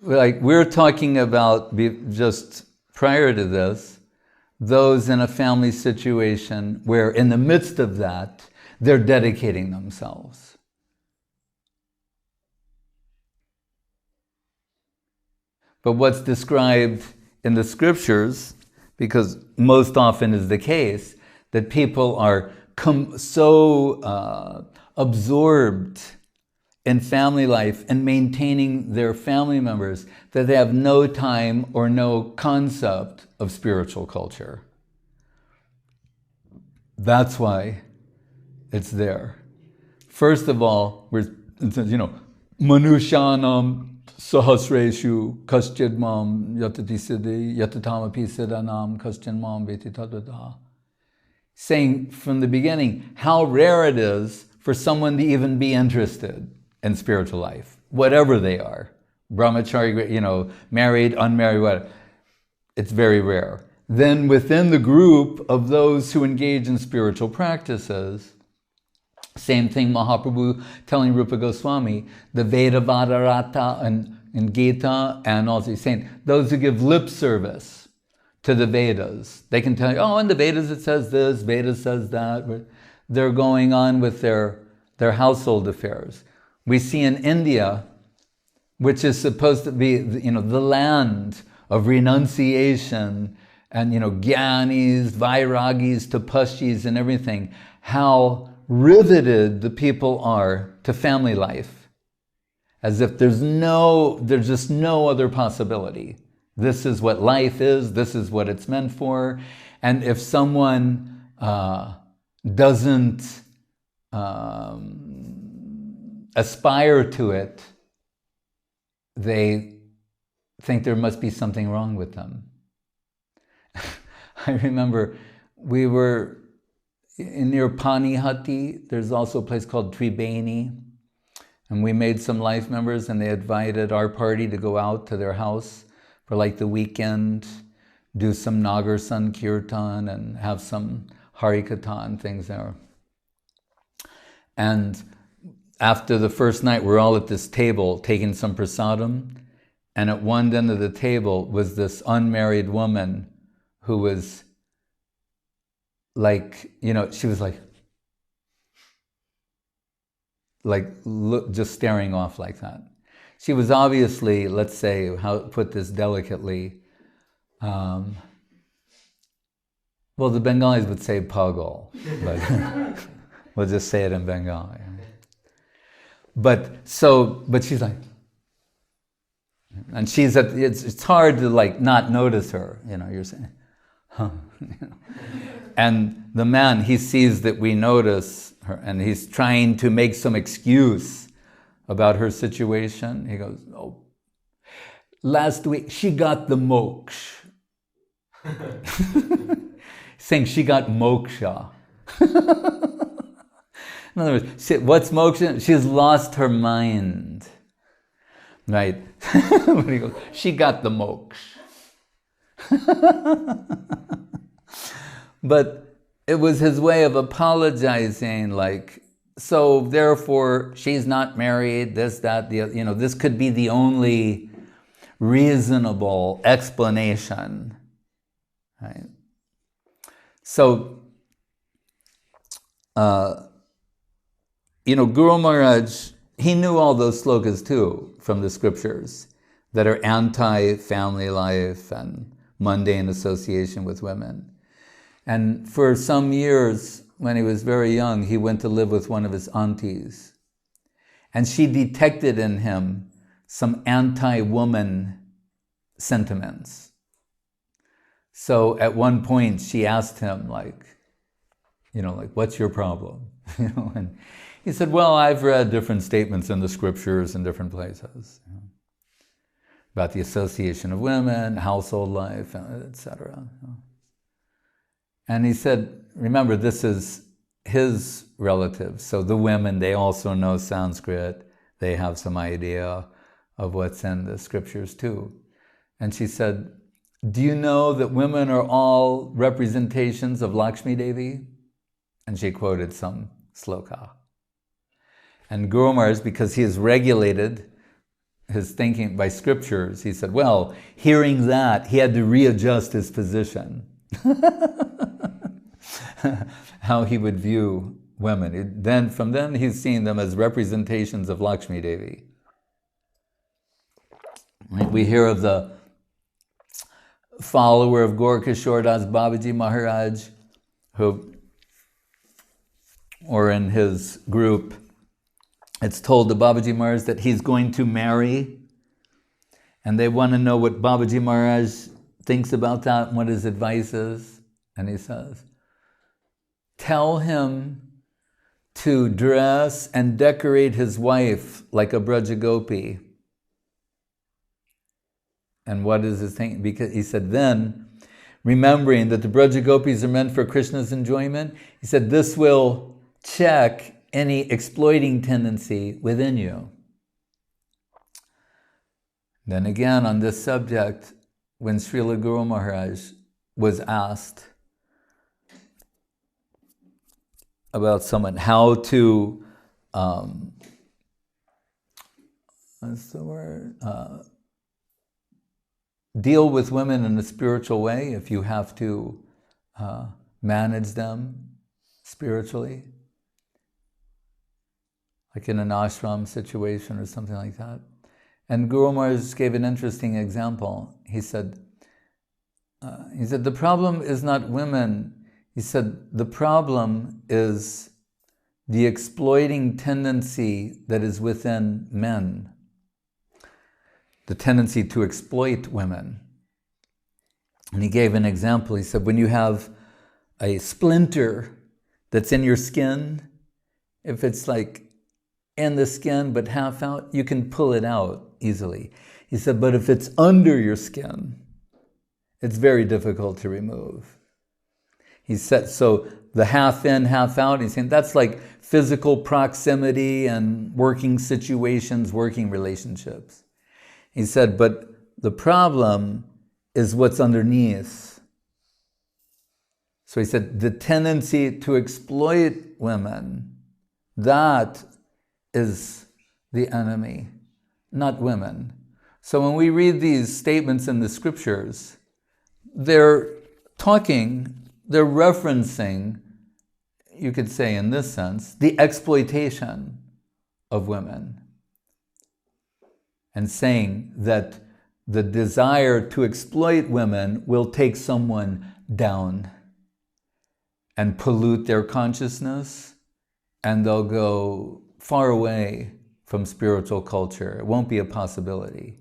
like we're talking about just prior to this, those in a family situation where in the midst of that, they're dedicating themselves. But what's described in the scriptures, because most often is the case, that people are so absorbed in family life and maintaining their family members that they have no time or no concept of spiritual culture. That's why it's there. First of all, it says, Manushanam sahasreshu kaschid mam yatati siddhi yatatamapi siddhanam kaschid mam veti tadvada. Saying from the beginning how rare it is for someone to even be interested in spiritual life, whatever they are. Brahmachari, married, unmarried, whatever. It's very rare. Then within the group of those who engage in spiritual practices, same thing Mahaprabhu telling Rupa Goswami, the Veda Vadarata and Gita, and also he's saying, those who give lip service to the Vedas, they can tell you, oh, in the Vedas it says this, Vedas says that. They're going on with their household affairs. We see in India, which is supposed to be, the land of renunciation and, gyanis, vairagis, tapashis, and everything, how riveted the people are to family life, as if there's just no other possibility. This is what life is, this is what it's meant for, and if someone doesn't aspire to it, they think there must be something wrong with them. I remember we were near Panihati. There's also a place called Tribeni, and we made some life members, and they invited our party to go out to their house for like the weekend, do some Nagar Sankirtan and have some Harikatha and things there. And after the first night, we're all at this table taking some prasadam, and at one end of the table was this unmarried woman who was like, she was just staring off like that. She was obviously, let's say, how put this delicately, well, the Bengalis would say pagal, but we'll just say it in Bengali. But she's like, and she's it's hard to not notice her, you're saying, huh. And the man, he sees that we notice her, and he's trying to make some excuse about her situation. He goes, oh, last week she got the moksha. Saying she got moksha. In other words, what's moksha? She's lost her mind. Right? When he goes, she got the moksha. But it was his way of apologizing, so therefore she's not married, this, that, this could be the only reasonable explanation. Right? So, Guru Maharaj, he knew all those slokas too from the scriptures that are anti-family life and mundane association with women. And for some years, when he was very young, he went to live with one of his aunties. And she detected in him some anti-woman sentiments. So at one point, she asked him, what's your problem? And he said, well, I've read different statements in the scriptures in different places about the association of women, household life, etc. And he said, remember, this is his relatives. So the women, they also know Sanskrit. They have some idea of what's in the scriptures too. And she said, do you know that women are all representations of Lakshmi Devi? And she quoted some sloka. And Guru Maharaj, because he has regulated his thinking by scriptures, he said, well, hearing that, he had to readjust his position. How he would view women. From then he's seeing them as representations of Lakshmi Devi. We hear of the follower of Gaurkishore Das Babaji Maharaj, or in his group, it's told to Babaji Maharaj that he's going to marry, and they want to know what Babaji Maharaj thinks about that and what his advice is. And he says, tell him to dress and decorate his wife like a Brajagopi. And what is his thing? Because he said, then, remembering that the Brajagopis are meant for Krishna's enjoyment, he said, this will check any exploiting tendency within you. Then again, on this subject, when Srila Guru Maharaj was asked about someone, how to, what's the word? Deal with women in a spiritual way, if you have to manage them spiritually, like in an ashram situation or something like that. And Guru Maharaj gave an interesting example. He said, the problem is not women. He said, the problem is the exploiting tendency that is within men. The tendency to exploit women. And he gave an example. He said, when you have a splinter that's in your skin, if it's like in the skin but half out, you can pull it out easily. He said, but if it's under your skin, it's very difficult to remove. He said, so the half in, half out, he's saying that's like physical proximity and working situations, working relationships. He said, but the problem is what's underneath. So he said, the tendency to exploit women, that is the enemy, not women. So when we read these statements in the scriptures, they're referencing, you could say in this sense, the exploitation of women. And saying that the desire to exploit women will take someone down and pollute their consciousness, and they'll go far away from spiritual culture. It won't be a possibility.